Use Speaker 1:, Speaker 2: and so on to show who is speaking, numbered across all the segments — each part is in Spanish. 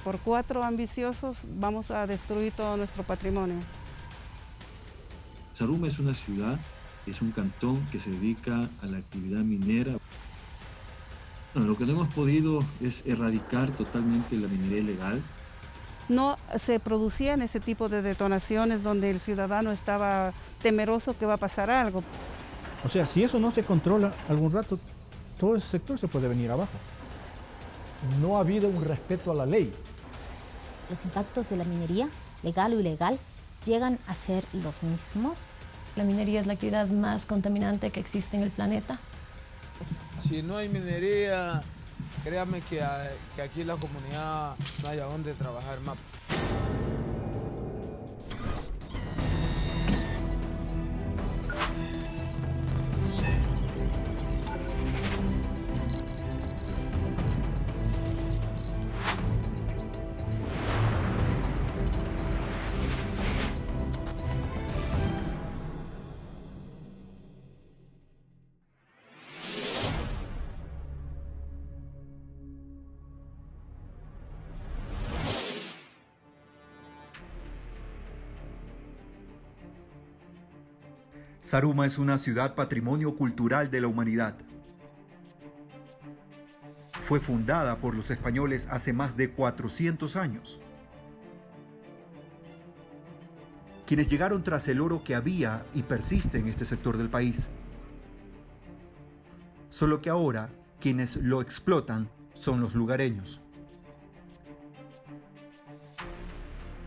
Speaker 1: Por 4 ambiciosos vamos a destruir todo nuestro patrimonio.
Speaker 2: Zaruma es una ciudad, es un cantón que se dedica a la actividad minera. Bueno, lo que no hemos podido es erradicar totalmente la minería ilegal.
Speaker 1: No se producían ese tipo de detonaciones donde el ciudadano estaba temeroso que va a pasar algo.
Speaker 3: O sea, si eso no se controla, algún rato todo ese sector se puede venir abajo. No ha habido un respeto a la ley.
Speaker 4: Los impactos de la minería, legal o ilegal, llegan a ser los mismos.
Speaker 5: La minería es la actividad más contaminante que existe en el planeta.
Speaker 6: Si no hay minería, créame que aquí en la comunidad no haya dónde trabajar más.
Speaker 7: Zaruma es una ciudad patrimonio cultural de la humanidad. Fue fundada por los españoles hace más de 400 años, quienes llegaron tras el oro que había y persiste en este sector del país. Solo que ahora quienes lo explotan son los lugareños.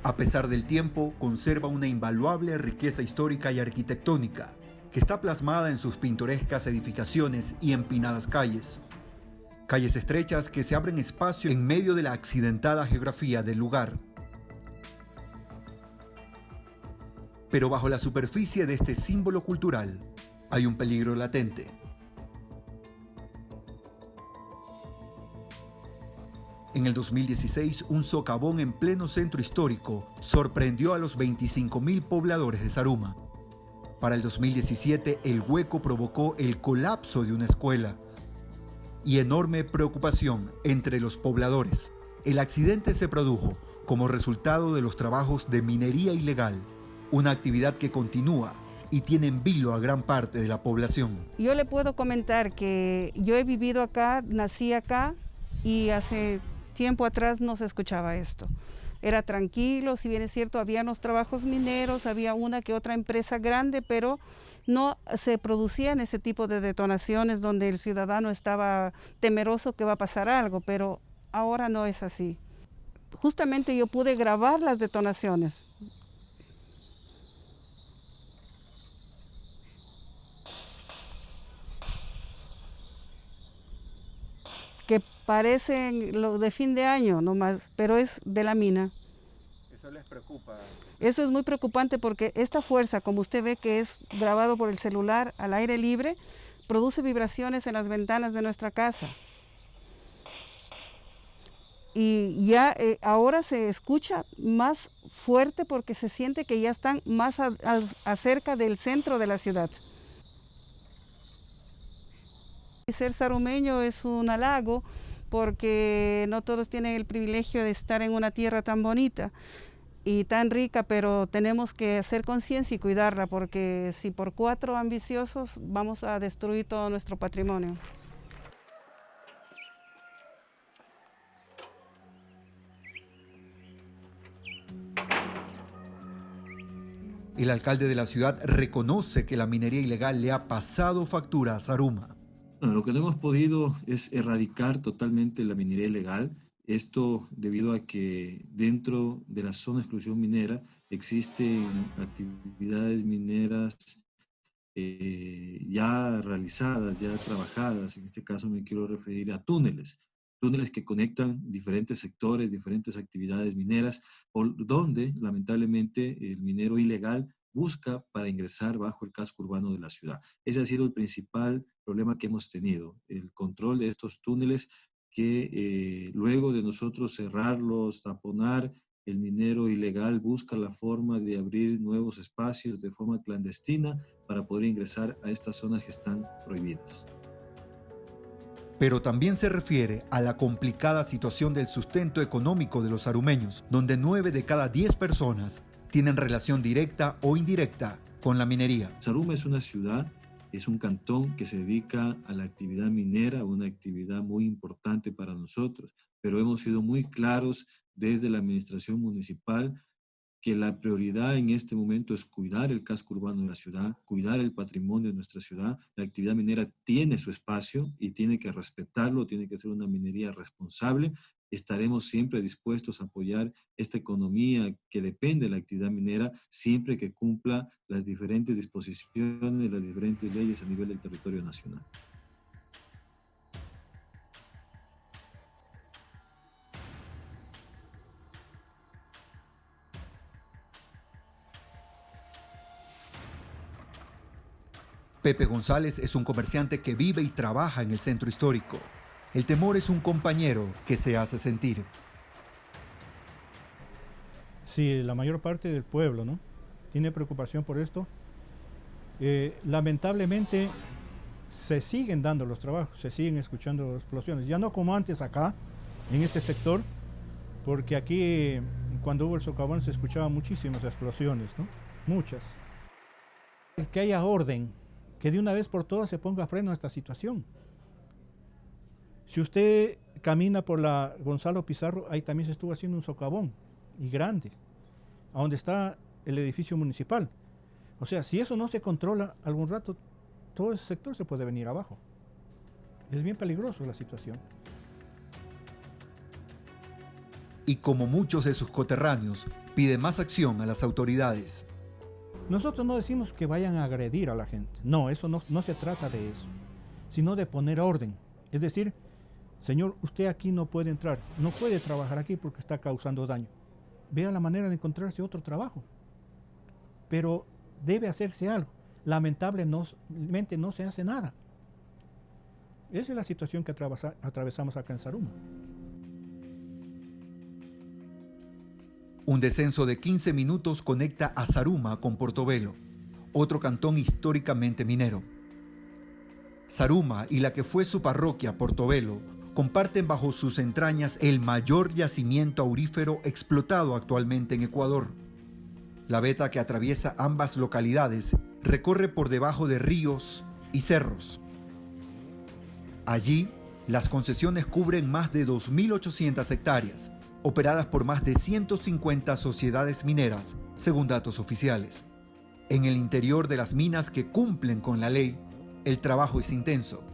Speaker 7: A pesar del tiempo, conserva una invaluable riqueza histórica y arquitectónica, que está plasmada en sus pintorescas edificaciones y empinadas calles. Calles estrechas que se abren espacio en medio de la accidentada geografía del lugar. Pero bajo la superficie de este símbolo cultural hay un peligro latente. En el 2016, un socavón en pleno centro histórico sorprendió a los 25.000 pobladores de Zaruma. Para el 2017, el hueco provocó el colapso de una escuela y enorme preocupación entre los pobladores. El accidente se produjo como resultado de los trabajos de minería ilegal, una actividad que continúa y tiene en vilo a gran parte de la población.
Speaker 1: Yo le puedo comentar que yo he vivido acá, nací acá y hace tiempo atrás no se escuchaba esto. Era tranquilo, si bien es cierto, había los trabajos mineros, había una que otra empresa grande, pero no se producían ese tipo de detonaciones donde el ciudadano estaba temeroso que va a pasar algo, pero ahora no es así. Justamente yo pude grabar las detonaciones. Que parecen lo de fin de año nomás, pero es de la mina.
Speaker 7: ¿Eso les preocupa?
Speaker 1: Eso es muy preocupante porque esta fuerza, como usted ve que es grabado por el celular al aire libre, produce vibraciones en las ventanas de nuestra casa. Y ya ahora se escucha más fuerte porque se siente que ya están más acerca del centro de la ciudad. Ser zarumeño es un halago porque no todos tienen el privilegio de estar en una tierra tan bonita y tan rica, pero tenemos que hacer conciencia y cuidarla porque si por 4 ambiciosos vamos a destruir todo nuestro patrimonio.
Speaker 7: El alcalde de la ciudad reconoce que la minería ilegal le ha pasado factura a Zaruma.
Speaker 2: Bueno, lo que no hemos podido es erradicar totalmente la minería ilegal. Esto debido a que dentro de la zona de exclusión minera existen actividades mineras ya realizadas, ya trabajadas. En este caso me quiero referir a túneles que conectan diferentes sectores, diferentes actividades mineras, por donde lamentablemente el minero ilegal busca para ingresar bajo el casco urbano de la ciudad. Ese ha sido el principal problema que hemos tenido, el control de estos túneles que luego de nosotros cerrarlos, taponar, el minero ilegal busca la forma de abrir nuevos espacios de forma clandestina para poder ingresar a estas zonas que están prohibidas.
Speaker 7: pero también se refiere a la complicada situación del sustento económico de los sarumeños, donde 9 de cada 10 personas tienen relación directa o indirecta con la minería.
Speaker 2: Saruma es una ciudad, es un cantón que se dedica a la actividad minera, una actividad muy importante para nosotros, pero hemos sido muy claros desde la administración municipal que la prioridad en este momento es cuidar el casco urbano de la ciudad, cuidar el patrimonio de nuestra ciudad. La actividad minera tiene su espacio y tiene que respetarlo, tiene que ser una minería responsable. Estaremos siempre dispuestos a apoyar esta economía que depende de la actividad minera, siempre que cumpla las diferentes disposiciones, las diferentes leyes a nivel del territorio nacional.
Speaker 7: Pepe González es un comerciante que vive y trabaja en el centro histórico. El temor es un compañero que se hace sentir.
Speaker 3: Sí, la mayor parte del pueblo, ¿no?, tiene preocupación por esto. Lamentablemente se siguen dando los trabajos, se siguen escuchando explosiones. Ya no como antes acá, en este sector, porque aquí cuando hubo el socavón se escuchaban muchísimas explosiones, ¿no? Muchas. Que haya orden, que de una vez por todas se ponga freno a esta situación. Si usted camina por la Gonzalo Pizarro, ahí también se estuvo haciendo un socavón, y grande, a donde está el edificio municipal. O sea, si eso no se controla, algún rato todo ese sector se puede venir abajo. Es bien peligroso la situación.
Speaker 7: Y como muchos de sus coterráneos, pide más acción a las autoridades.
Speaker 3: Nosotros no decimos que vayan a agredir a la gente. No, eso no se trata de eso, sino de poner orden. Es decir, señor, usted aquí no puede entrar, no puede trabajar aquí porque está causando daño. Vea la manera de encontrarse otro trabajo. Pero debe hacerse algo. Lamentablemente no se hace nada. Esa es la situación que atravesamos acá en Saruma.
Speaker 7: Un descenso de 15 minutos conecta a Saruma con Portobelo, otro cantón históricamente minero. Saruma y la que fue su parroquia, Portobelo, comparten bajo sus entrañas el mayor yacimiento aurífero explotado actualmente en Ecuador. La veta que atraviesa ambas localidades recorre por debajo de ríos y cerros. Allí, las concesiones cubren más de 2.800 hectáreas, operadas por más de 150 sociedades mineras, según datos oficiales. En el interior de las minas que cumplen con la ley, el trabajo es intenso.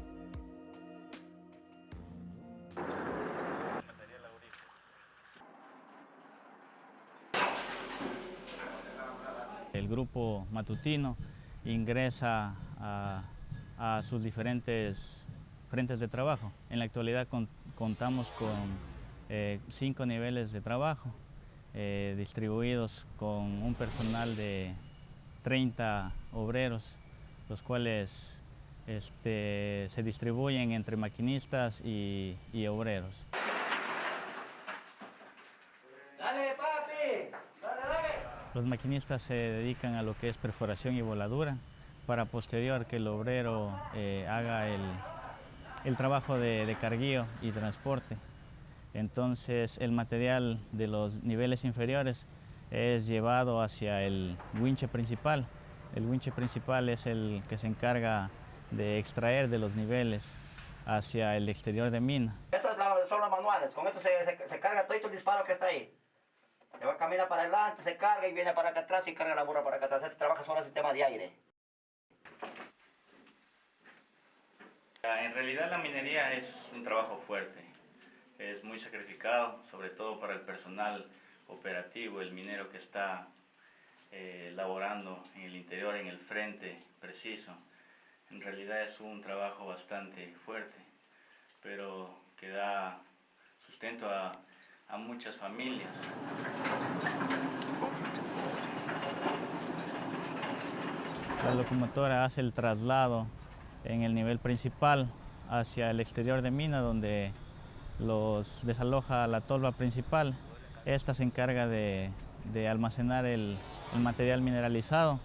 Speaker 8: El grupo matutino ingresa a sus diferentes frentes de trabajo. En la actualidad contamos con 5 niveles de trabajo distribuidos con un personal de 30 obreros, los cuales se distribuyen entre maquinistas y obreros.
Speaker 9: ¡Dale, papi! ¡Dale, dale!
Speaker 8: Los maquinistas se dedican a lo que es perforación y voladura, para posterior que el obrero haga el trabajo de carguío y transporte. Entonces el material de los niveles inferiores es llevado hacia el winche principal. El winche principal es el que se encarga de extraer de los niveles hacia el exterior de mina.
Speaker 9: Estos son los manuales, con esto se carga todo el disparo que está ahí. Le va a caminar para adelante, se carga y viene para acá atrás y carga la burra para acá atrás. Este trabaja solo el sistema de aire.
Speaker 8: En realidad la minería es un trabajo fuerte. Es muy sacrificado, sobre todo para el personal operativo, el minero que está laborando en el interior, en el frente preciso. En realidad es un trabajo bastante fuerte, pero que da sustento a muchas familias. La locomotora hace el traslado en el nivel principal hacia el exterior de mina, donde los desaloja la tolva principal. Esta se encarga de almacenar el material mineralizado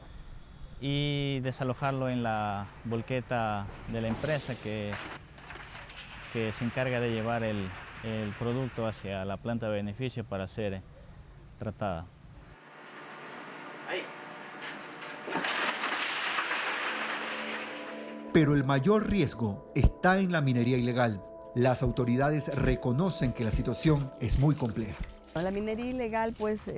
Speaker 8: y desalojarlo en la volqueta de la empresa que que se encarga de llevar el producto hacia la planta de beneficio para ser tratada.
Speaker 7: Pero el mayor riesgo está en la minería ilegal. Las autoridades reconocen que la situación es muy compleja.
Speaker 10: La minería ilegal, pues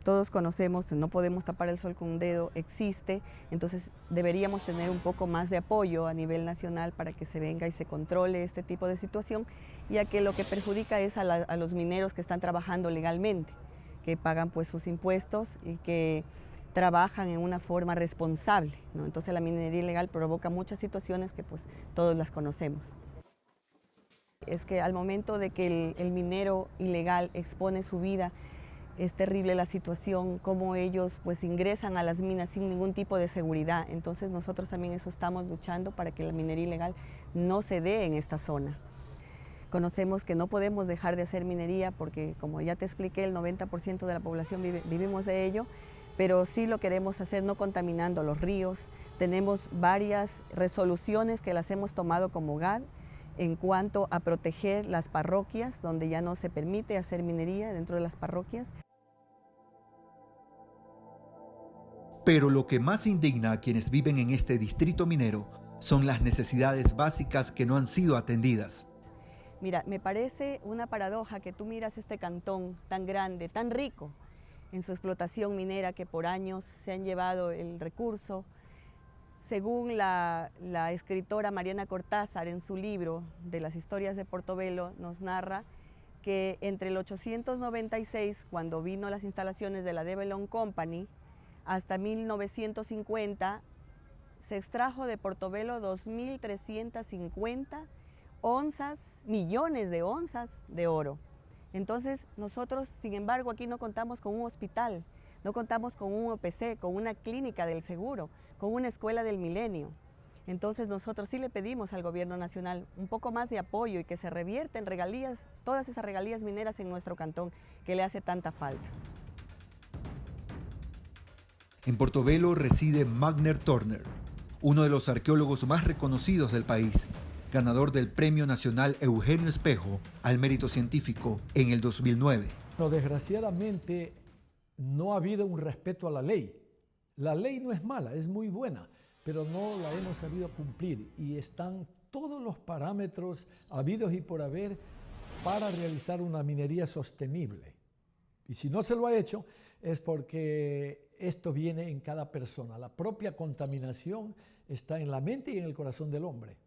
Speaker 10: todos conocemos, no podemos tapar el sol con un dedo, existe, entonces deberíamos tener un poco más de apoyo a nivel nacional para que se venga y se controle este tipo de situación, ya que lo que perjudica es a los mineros que están trabajando legalmente, que pagan pues sus impuestos y que trabajan en una forma responsable, ¿no? Entonces la minería ilegal provoca muchas situaciones que pues todos las conocemos. Es que al momento de que el minero ilegal expone su vida, es terrible la situación, cómo ellos pues ingresan a las minas sin ningún tipo de seguridad. Entonces nosotros también eso estamos luchando para que la minería ilegal no se dé en esta zona. Conocemos que no podemos dejar de hacer minería porque, como ya te expliqué, el 90% de la población vivimos de ello, pero sí lo queremos hacer no contaminando los ríos. Tenemos varias resoluciones que las hemos tomado como GAD, en cuanto a proteger las parroquias, donde ya no se permite hacer minería dentro de las parroquias.
Speaker 7: Pero lo que más indigna a quienes viven en este distrito minero son las necesidades básicas que no han sido atendidas.
Speaker 10: Mira, me parece una paradoja que tú miras este cantón tan grande, tan rico en su explotación minera, que por años se han llevado el recurso. Según la escritora Mariana Cortázar, en su libro de las historias de Portobelo, nos narra que entre el 896, cuando vino las instalaciones de la Develon Company, hasta 1950, se extrajo de Portobelo 2.350 millones de onzas de oro. Entonces nosotros, sin embargo, aquí no contamos con un hospital, no contamos con un OPC, con una clínica del seguro, con una escuela del milenio. Entonces nosotros sí le pedimos al gobierno nacional un poco más de apoyo y que se revierten regalías, todas esas regalías mineras en nuestro cantón que le hace tanta falta.
Speaker 7: En Portobelo reside Magner Turner, uno de los arqueólogos más reconocidos del país, ganador del Premio Nacional Eugenio Espejo al Mérito Científico en el 2009.
Speaker 11: No, desgraciadamente no ha habido un respeto a la ley. La ley no es mala, es muy buena, pero no la hemos sabido cumplir y están todos los parámetros habidos y por haber para realizar una minería sostenible. Y si no se lo ha hecho es porque esto viene en cada persona. La propia contaminación está en la mente y en el corazón del hombre.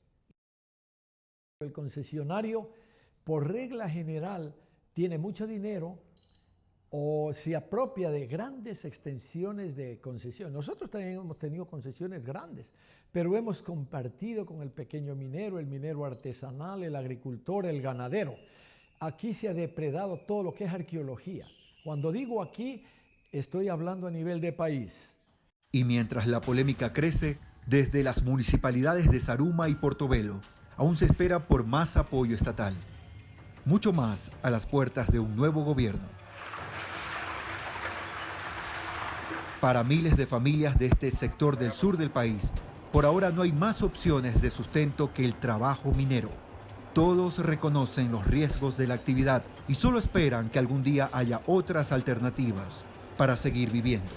Speaker 11: El concesionario, por regla general, tiene mucho dinero o se apropia de grandes extensiones de concesión. Nosotros también hemos tenido concesiones grandes, pero hemos compartido con el pequeño minero, el minero artesanal, el agricultor, el ganadero. Aquí se ha depredado todo lo que es arqueología. Cuando digo aquí, estoy hablando a nivel de país.
Speaker 7: Y mientras la polémica crece, desde las municipalidades de Zaruma y Portobelo, aún se espera por más apoyo estatal. Mucho más a las puertas de un nuevo gobierno. Para miles de familias de este sector del sur del país, por ahora no hay más opciones de sustento que el trabajo minero. Todos reconocen los riesgos de la actividad y solo esperan que algún día haya otras alternativas para seguir viviendo.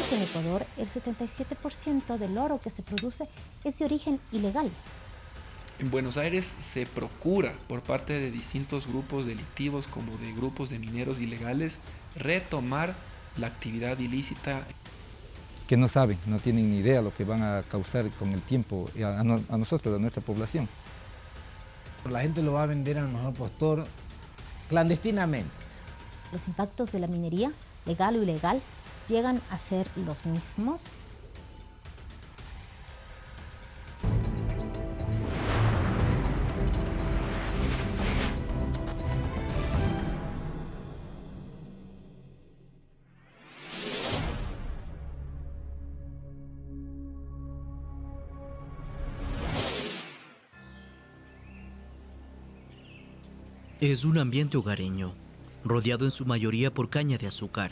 Speaker 4: En Ecuador, el 77% del oro que se produce es de origen ilegal.
Speaker 12: En Buenos Aires se procura por parte de distintos grupos delictivos como de grupos de mineros ilegales retomar la actividad ilícita.
Speaker 13: Que no saben, no tienen ni idea lo que van a causar con el tiempo a nosotros, a nuestra población.
Speaker 14: La gente lo va a vender al mejor postor clandestinamente.
Speaker 4: Los impactos de la minería, legal o ilegal, llegan a ser los mismos.
Speaker 15: Es un ambiente hogareño, rodeado en su mayoría por caña de azúcar.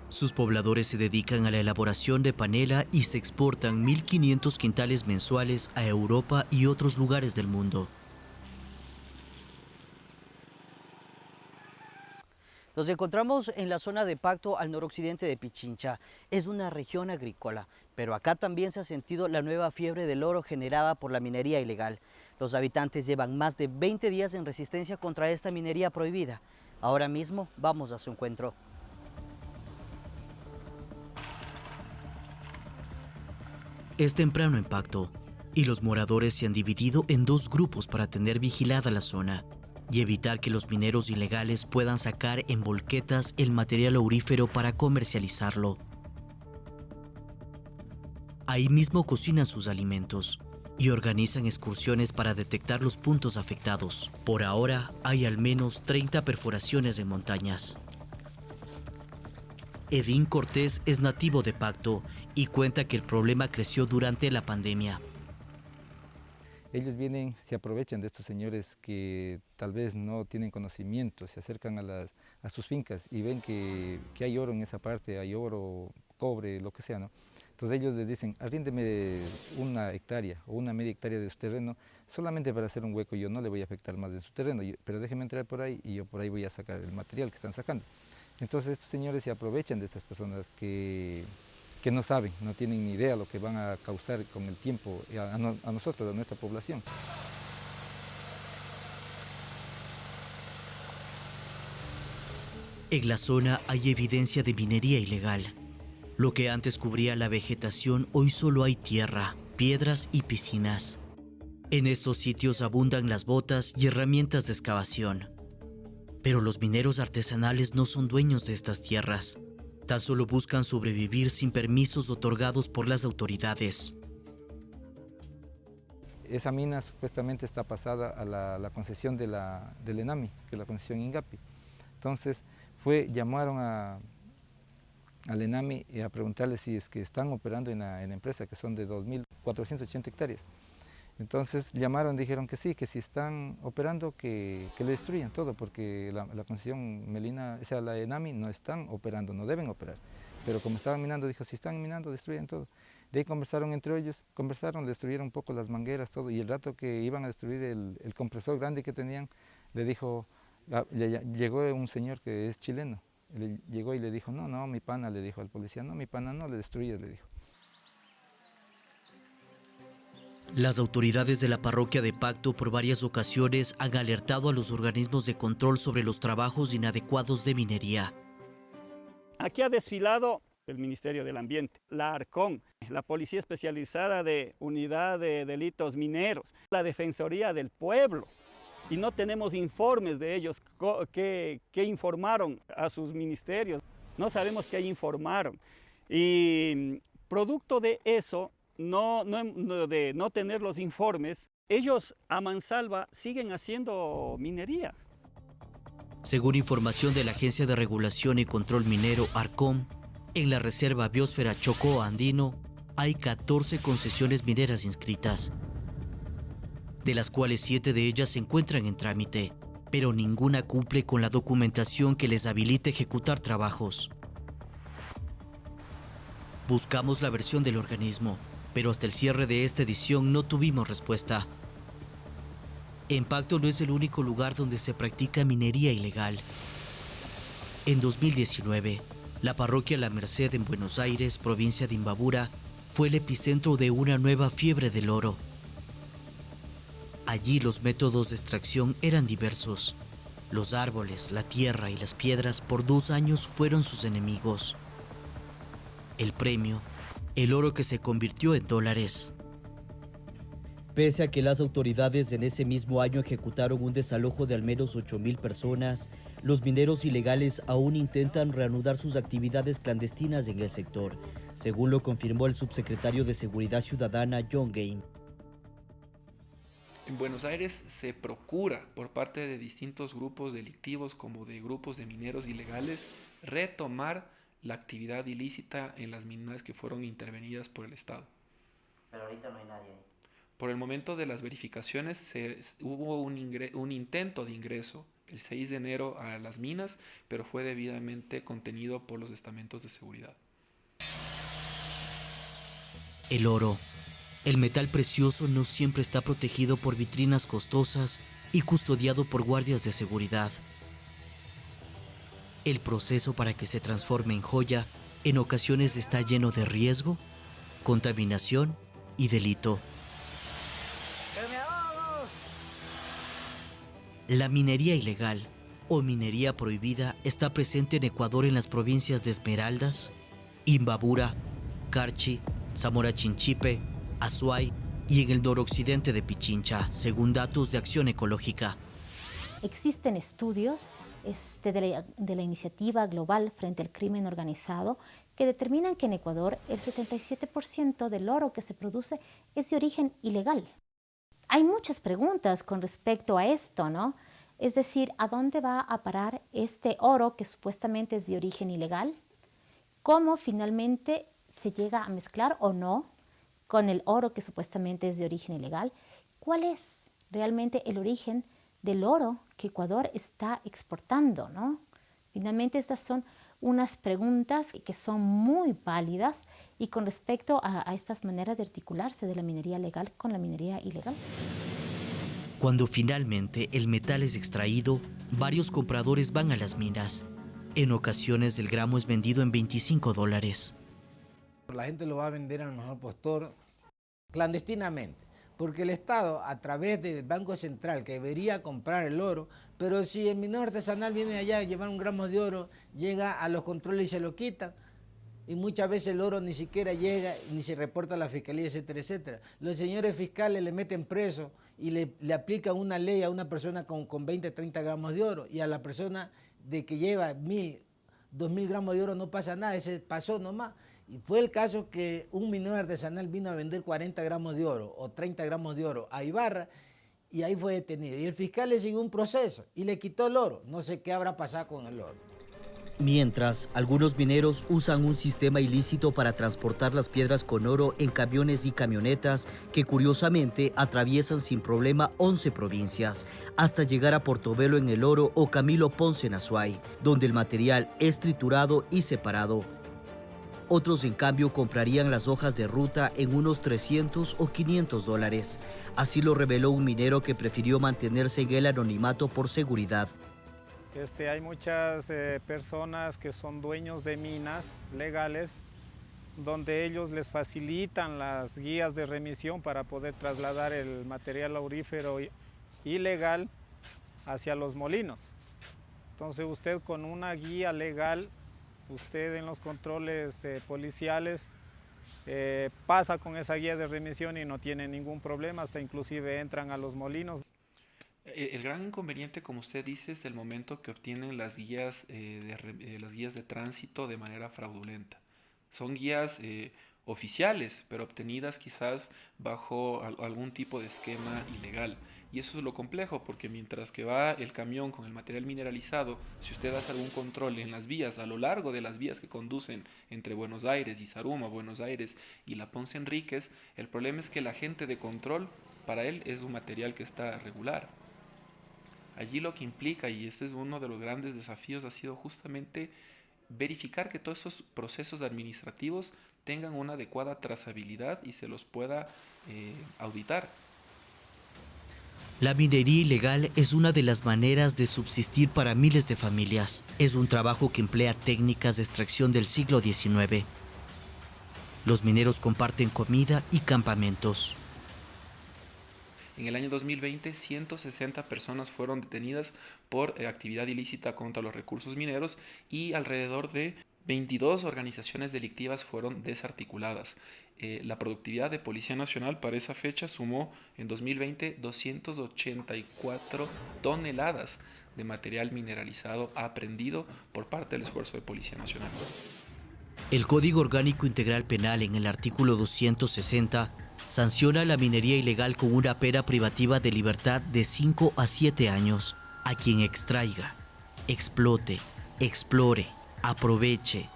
Speaker 15: Sus pobladores se dedican a la elaboración de panela y se exportan 1.500 quintales mensuales a Europa y otros lugares del mundo.
Speaker 16: Nos encontramos en la zona de Pacto al noroccidente de Pichincha. Es una región agrícola, pero acá también se ha sentido la nueva fiebre del oro generada por la minería ilegal. Los habitantes llevan más de 20 días en resistencia contra esta minería prohibida. Ahora mismo vamos a su encuentro.
Speaker 15: Es temprano en Pacto y los moradores se han dividido en dos grupos para tener vigilada la zona y evitar que los mineros ilegales puedan sacar en volquetas el material aurífero para comercializarlo. Ahí mismo cocinan sus alimentos y organizan excursiones para detectar los puntos afectados. Por ahora hay al menos 30 perforaciones en montañas. Edín Cortés es nativo de Pacto y cuenta que el problema creció durante la pandemia.
Speaker 13: Ellos vienen, se aprovechan de estos señores que tal vez no tienen conocimiento, se acercan a sus fincas y ven que hay oro en esa parte, hay oro, cobre, lo que sea, ¿no? Entonces ellos les dicen, arriéndeme 1 hectárea o 1 media hectárea de su terreno solamente para hacer un hueco, yo no le voy a afectar más de su terreno, pero déjeme entrar por ahí y yo por ahí voy a sacar el material que están sacando. Entonces estos señores se aprovechan de estas personas que no saben, no tienen ni idea lo que van a causar con el tiempo a nosotros, a nuestra población.
Speaker 15: En la zona hay evidencia de minería ilegal. Lo que antes cubría la vegetación, hoy solo hay tierra, piedras y piscinas. En estos sitios abundan las botas y herramientas de excavación. Pero los mineros artesanales no son dueños de estas tierras. Tan solo buscan sobrevivir sin permisos otorgados por las autoridades.
Speaker 13: Esa mina supuestamente está pasada a la concesión del ENAMI, que es la concesión INGAPI. Entonces llamaron al ENAMI a preguntarle si es que están operando en la empresa, que son de 2.480 hectáreas. Entonces llamaron, dijeron que sí, que si están operando, que le destruyan todo, porque la concesión Melina, o sea, la ENAMI no están operando, no deben operar. Pero como estaban minando, dijo, si están minando, destruyan todo. De ahí conversaron entre ellos, destruyeron un poco las mangueras, todo, y el rato que iban a destruir el compresor grande que tenían, le dijo, llegó un señor que es chileno, llegó y le dijo, no, mi pana, le dijo al policía, no, mi pana, no le destruyas, le dijo.
Speaker 15: Las autoridades de la parroquia de Pacto por varias ocasiones han alertado a los organismos de control sobre los trabajos inadecuados de minería.
Speaker 17: Aquí ha desfilado el Ministerio del Ambiente, la ARCON, la Policía Especializada de Unidad de Delitos Mineros, la Defensoría del Pueblo. Y no tenemos informes de ellos que informaron a sus ministerios. No sabemos qué informaron. Y producto de eso, de no tener los informes, ellos a mansalva siguen haciendo minería.
Speaker 15: Según información de la Agencia de Regulación y Control Minero ARCOM, en la Reserva Biosfera Chocó Andino hay 14 concesiones mineras inscritas, de las cuales 7 de ellas se encuentran en trámite, pero ninguna cumple con la documentación que les habilite ejecutar trabajos. Buscamos la versión del organismo, pero hasta el cierre de esta edición no tuvimos respuesta. En Pacto no es el único lugar donde se practica minería ilegal. En 2019, la parroquia La Merced en Buenos Aires, provincia de Imbabura, fue el epicentro de una nueva fiebre del oro. Allí los métodos de extracción eran diversos. Los árboles, la tierra y las piedras por 2 años fueron sus enemigos. El premio, el oro que se convirtió en dólares.
Speaker 16: Pese a que las autoridades en ese mismo año ejecutaron un desalojo de al menos 8,000 personas, los mineros ilegales aún intentan reanudar sus actividades clandestinas en el sector, según lo confirmó el subsecretario de Seguridad Ciudadana, John Game.
Speaker 12: En Buenos Aires se procura por parte de distintos grupos delictivos como de grupos de mineros ilegales retomar la actividad ilícita en las minas que fueron intervenidas por el Estado.
Speaker 16: Pero ahorita no hay nadie ahí.
Speaker 12: Por el momento de las verificaciones hubo un intento de ingreso el 6 de enero a las minas, pero fue debidamente contenido por los estamentos de seguridad.
Speaker 15: El oro, el metal precioso, no siempre está protegido por vitrinas costosas y custodiado por guardias de seguridad. El proceso para que se transforme en joya en ocasiones está lleno de riesgo, contaminación y delito. La minería ilegal o minería prohibida está presente en Ecuador en las provincias de Esmeraldas, Imbabura, Carchi, Zamora Chinchipe, Azuay y en el noroccidente de Pichincha, según datos de Acción Ecológica.
Speaker 4: Existen estudios de la Iniciativa Global frente al Crimen Organizado que determinan que en Ecuador el 77% del oro que se produce es de origen ilegal. Hay muchas preguntas con respecto a esto, ¿no? Es decir, ¿a dónde va a parar este oro que supuestamente es de origen ilegal? ¿Cómo finalmente se llega a mezclar o no con el oro que supuestamente es de origen ilegal? ¿Cuál es realmente el origen del oro que Ecuador está exportando, ¿no? Finalmente estas son unas preguntas que son muy válidas y con respecto a estas maneras de articularse de la minería legal con la minería ilegal.
Speaker 15: Cuando finalmente el metal es extraído, varios compradores van a las minas. En ocasiones el gramo es vendido en $25.
Speaker 14: La gente lo va a vender al mejor postor clandestinamente, porque el Estado, a través del Banco Central, que debería comprar el oro, pero si el minero artesanal viene allá a llevar 1 gramo de oro, llega a los controles y se lo quitan, y muchas veces el oro ni siquiera llega, ni se reporta a la fiscalía, etcétera, etcétera. Los señores fiscales le meten preso y le aplican una ley a una persona con 20, 30 gramos de oro, y a la persona de que lleva 1.000, 2.000 gramos de oro no pasa nada, ese pasó nomás. Y fue el caso que un minero artesanal vino a vender 40 gramos de oro o 30 gramos de oro a Ibarra y ahí fue detenido. Y el fiscal le siguió un proceso y le quitó el oro. No sé qué habrá pasado con el oro.
Speaker 16: Mientras, algunos mineros usan un sistema ilícito para transportar las piedras con oro en camiones y camionetas que curiosamente atraviesan sin problema 11 provincias, hasta llegar a Portobelo en El Oro o Camilo Ponce en Azuay, donde el material es triturado y separado. Otros, en cambio, comprarían las hojas de ruta en unos $300 o $500. Así lo reveló un minero que prefirió mantenerse en el anonimato por seguridad.
Speaker 17: Hay muchas personas que son dueños de minas legales, donde ellos les facilitan las guías de remisión para poder trasladar el material aurífero ilegal hacia los molinos. Entonces usted con una guía legal, usted en los controles policiales pasa con esa guía de remisión y no tiene ningún problema, hasta inclusive entran a los molinos.
Speaker 12: El gran inconveniente, como usted dice, es el momento que obtienen las guías de tránsito de manera fraudulenta. Son guías oficiales, pero obtenidas quizás bajo algún tipo de esquema ilegal. Y eso es lo complejo, porque mientras que va el camión con el material mineralizado, si usted hace algún control en las vías, a lo largo de las vías que conducen entre Buenos Aires y Zaruma, Buenos Aires y La Ponce Enríquez, el problema es que el agente de control, para él, es un material que está regular. Allí lo que implica, y este es uno de los grandes desafíos, ha sido justamente verificar que todos esos procesos administrativos tengan una adecuada trazabilidad y se los pueda auditar.
Speaker 15: La minería ilegal es una de las maneras de subsistir para miles de familias. Es un trabajo que emplea técnicas de extracción del siglo XIX. Los mineros comparten comida y campamentos.
Speaker 12: En el año 2020, 160 personas fueron detenidas por actividad ilícita contra los recursos mineros y alrededor de 22 organizaciones delictivas fueron desarticuladas. La productividad de Policía Nacional para esa fecha sumó en 2020 284 toneladas de material mineralizado aprehendido por parte del esfuerzo de Policía Nacional.
Speaker 15: El Código Orgánico Integral Penal, en el artículo 260, sanciona la minería ilegal con una pena privativa de libertad de 5 a 7 años a quien extraiga, explote, explore, aproveche,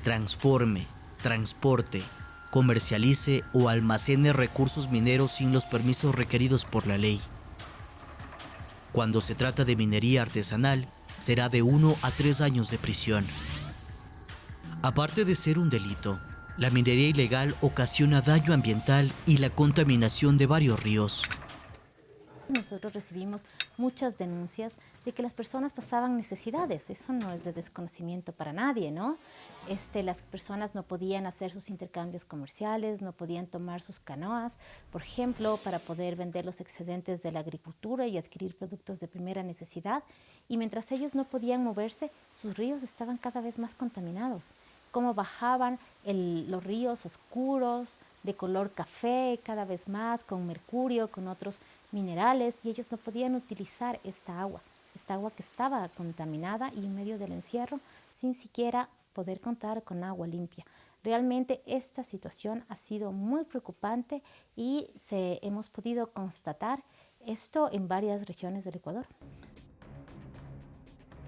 Speaker 15: transforme, transporte, comercialice o almacene recursos mineros sin los permisos requeridos por la ley. Cuando se trata de minería artesanal, será de 1 a 3 años de prisión. Aparte de ser un delito, la minería ilegal ocasiona daño ambiental y la contaminación de varios ríos.
Speaker 4: Nosotros recibimos muchas denuncias de que las personas pasaban necesidades. Eso no es de desconocimiento para nadie, ¿no? Las personas no podían hacer sus intercambios comerciales, no podían tomar sus canoas, por ejemplo, para poder vender los excedentes de la agricultura y adquirir productos de primera necesidad. Y mientras ellos no podían moverse, sus ríos estaban cada vez más contaminados. Cómo bajaban los ríos oscuros, de color café, cada vez más, con mercurio, con otros minerales, y ellos no podían utilizar esta agua que estaba contaminada y en medio del encierro, sin siquiera poder contar con agua limpia. Realmente esta situación ha sido muy preocupante y hemos podido constatar esto en varias regiones del Ecuador.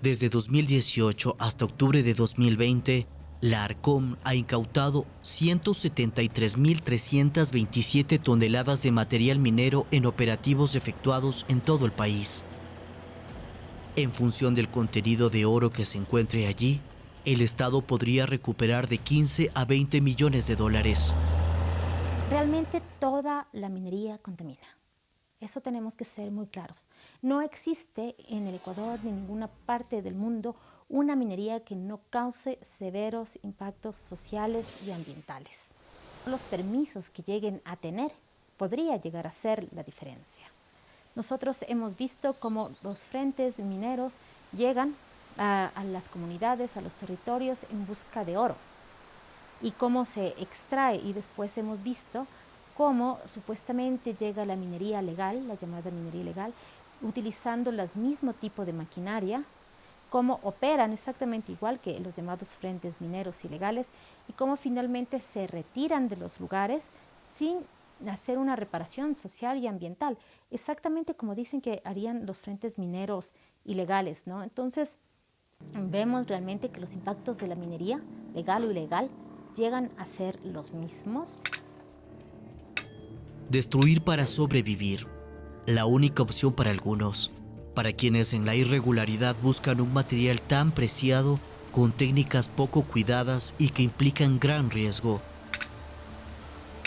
Speaker 15: Desde 2018 hasta octubre de 2020, la Arcom ha incautado 173.327 toneladas de material minero en operativos efectuados en todo el país. En función del contenido de oro que se encuentre allí, el Estado podría recuperar de 15 a 20 millones de dólares.
Speaker 4: Realmente toda la minería contamina. Eso tenemos que ser muy claros. No existe en el Ecuador ni en ninguna parte del mundo una minería que no cause severos impactos sociales y ambientales. Los permisos que lleguen a tener podría llegar a ser la diferencia. Nosotros hemos visto cómo los frentes mineros llegan a las comunidades, a los territorios en busca de oro y cómo se extrae, y después hemos visto cómo supuestamente llega la minería legal, la llamada minería ilegal, utilizando el mismo tipo de maquinaria, cómo operan exactamente igual que los llamados frentes mineros ilegales y cómo finalmente se retiran de los lugares sin hacer una reparación social y ambiental, exactamente como dicen que harían los frentes mineros ilegales, ¿no? Entonces, vemos realmente que los impactos de la minería, legal o ilegal, llegan a ser los mismos.
Speaker 15: Destruir para sobrevivir, la única opción para algunos. Para quienes en la irregularidad buscan un material tan preciado con técnicas poco cuidadas y que implican gran riesgo.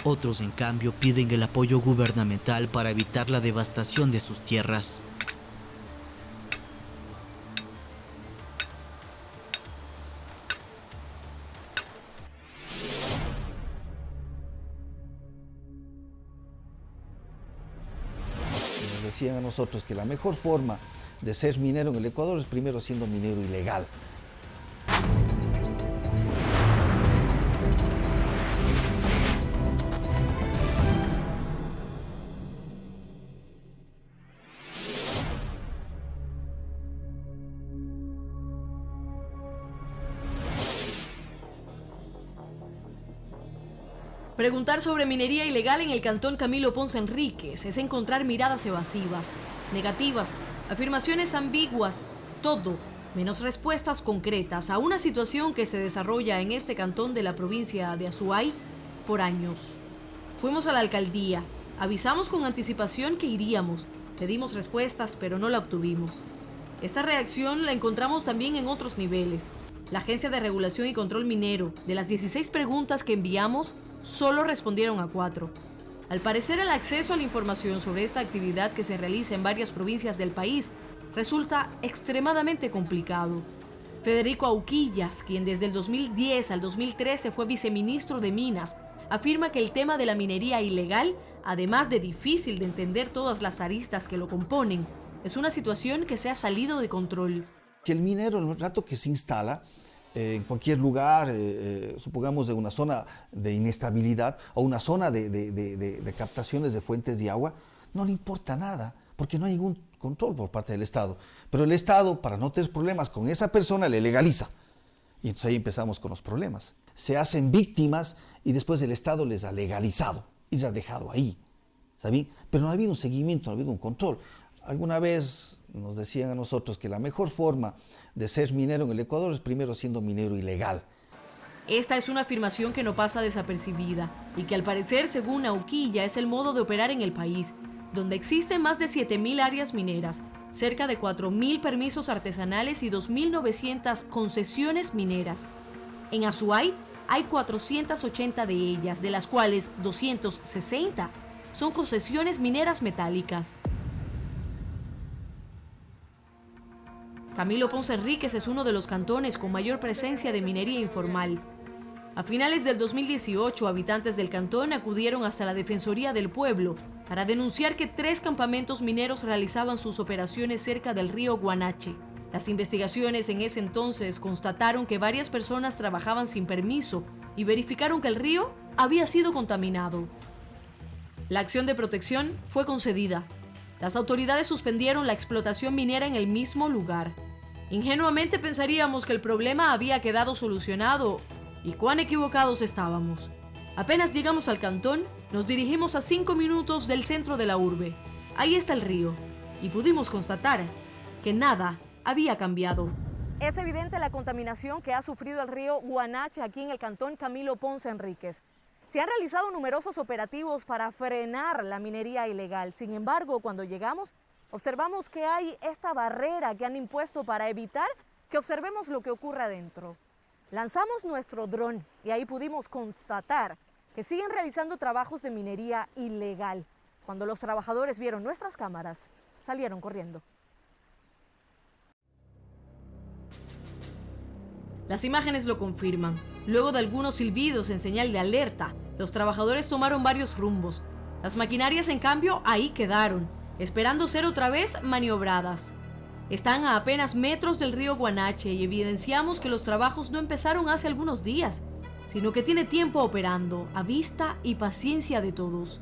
Speaker 15: Otros, en cambio, piden el apoyo gubernamental para evitar la devastación de sus tierras.
Speaker 18: Nos decían a nosotros que la mejor forma de ser minero en el Ecuador es primero siendo minero ilegal.
Speaker 19: Preguntar sobre minería ilegal en el cantón Camilo Ponce Enríquez es encontrar miradas evasivas, negativas, afirmaciones ambiguas, todo menos respuestas concretas a una situación que se desarrolla en este cantón de la provincia de Azuay por años. Fuimos a la alcaldía, avisamos con anticipación que iríamos, pedimos respuestas pero no la obtuvimos. Esta reacción la encontramos también en otros niveles. La Agencia de Regulación y Control Minero, de las 16 preguntas que enviamos, solo respondieron a 4. Al parecer, el acceso a la información sobre esta actividad que se realiza en varias provincias del país resulta extremadamente complicado. Federico Auquillas, quien desde el 2010 al 2013 fue viceministro de Minas, afirma que el tema de la minería ilegal, además de difícil de entender todas las aristas que lo componen, es una situación que se ha salido de control.
Speaker 18: Que el minero, en el rato que se instala, en cualquier lugar, supongamos de una zona de inestabilidad o una zona de captaciones de fuentes de agua, no le importa nada, porque no hay ningún control por parte del Estado. Pero el Estado, para no tener problemas con esa persona, le legaliza. Y entonces ahí empezamos con los problemas. Se hacen víctimas y después el Estado les ha legalizado y les ha dejado ahí, ¿saben? Pero no ha habido un seguimiento, no ha habido un control. Alguna vez nos decían a nosotros que la mejor forma de ser minero en el Ecuador es primero siendo minero ilegal.
Speaker 19: Esta es una afirmación que no pasa desapercibida y que al parecer, según Auquilla, es el modo de operar en el país, donde existen más de 7.000 áreas mineras, cerca de 4.000 permisos artesanales y 2.900 concesiones mineras. En Azuay hay 480 de ellas, de las cuales 260 son concesiones mineras metálicas. Camilo Ponce Enríquez es uno de los cantones con mayor presencia de minería informal. A finales del 2018, habitantes del cantón acudieron hasta la Defensoría del Pueblo para denunciar que 3 campamentos mineros realizaban sus operaciones cerca del río Guanache. Las investigaciones en ese entonces constataron que varias personas trabajaban sin permiso y verificaron que el río había sido contaminado. La acción de protección fue concedida. Las autoridades suspendieron la explotación minera en el mismo lugar. Ingenuamente pensaríamos que el problema había quedado solucionado, y cuán equivocados estábamos. Apenas llegamos al cantón, nos dirigimos a 5 minutos del centro de la urbe. Ahí está el río, y pudimos constatar que nada había cambiado. Es evidente la contaminación que ha sufrido el río Guanache aquí en el cantón Camilo Ponce Enríquez. Se han realizado numerosos operativos para frenar la minería ilegal. Sin embargo, cuando llegamos, observamos que hay esta barrera que han impuesto para evitar que observemos lo que ocurre adentro. Lanzamos nuestro dron y ahí pudimos constatar que siguen realizando trabajos de minería ilegal. Cuando los trabajadores vieron nuestras cámaras, salieron corriendo. Las imágenes lo confirman. Luego de algunos silbidos en señal de alerta, los trabajadores tomaron varios rumbos. Las maquinarias, en cambio, ahí quedaron, esperando ser otra vez maniobradas. Están a apenas metros del río Guanache y evidenciamos que los trabajos no empezaron hace algunos días, sino que tiene tiempo operando, a vista y paciencia de todos.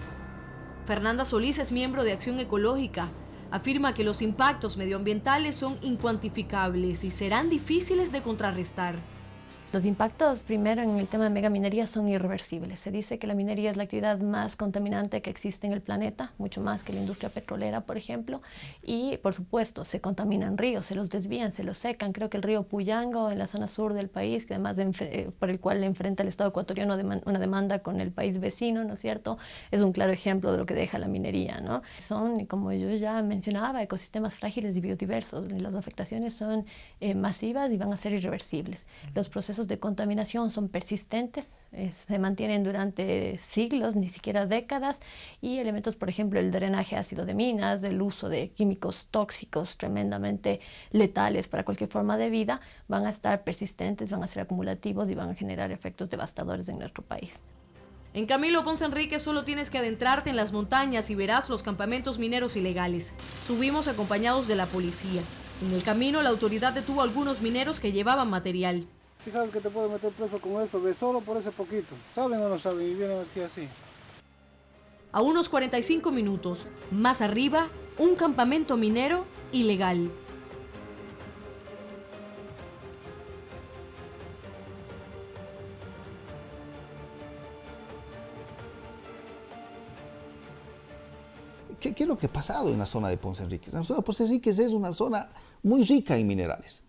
Speaker 19: Fernanda Solís es miembro de Acción Ecológica. Afirma que los impactos medioambientales son incuantificables y serán difíciles de contrarrestar.
Speaker 5: Los impactos, primero, en el tema de megaminería son irreversibles. Se dice que la minería es la actividad más contaminante que existe en el planeta, mucho más que la industria petrolera, por ejemplo. Y, por supuesto, se contaminan ríos, se los desvían, se los secan. Creo que el río Puyango, en la zona sur del país, que además por el cual enfrenta el Estado ecuatoriano una demanda con el país vecino, ¿no es cierto?, es un claro ejemplo de lo que deja la minería, ¿no? Son, como yo ya mencionaba, ecosistemas frágiles y biodiversos. Las afectaciones son masivas y van a ser irreversibles. Los procesos de contaminación son persistentes, se mantienen durante siglos, ni siquiera décadas, y elementos, por ejemplo, el drenaje ácido de minas, el uso de químicos tóxicos tremendamente letales para cualquier forma de vida, van a estar persistentes, van a ser acumulativos y van a generar efectos devastadores en nuestro país.
Speaker 19: En Camilo Ponce Enríquez solo tienes que adentrarte en las montañas y verás los campamentos mineros ilegales. Subimos acompañados de la policía. En el camino, la autoridad detuvo a algunos mineros que llevaban material.
Speaker 20: Si sabes que te puedes meter preso con eso, ve solo por ese poquito. ¿Saben o no saben? Y vienen aquí así.
Speaker 19: A unos 45 minutos, más arriba, un campamento minero ilegal.
Speaker 18: ¿Qué es lo que ha pasado en la zona de Ponce Enríquez? La zona de Ponce Enríquez es una zona muy rica en minerales,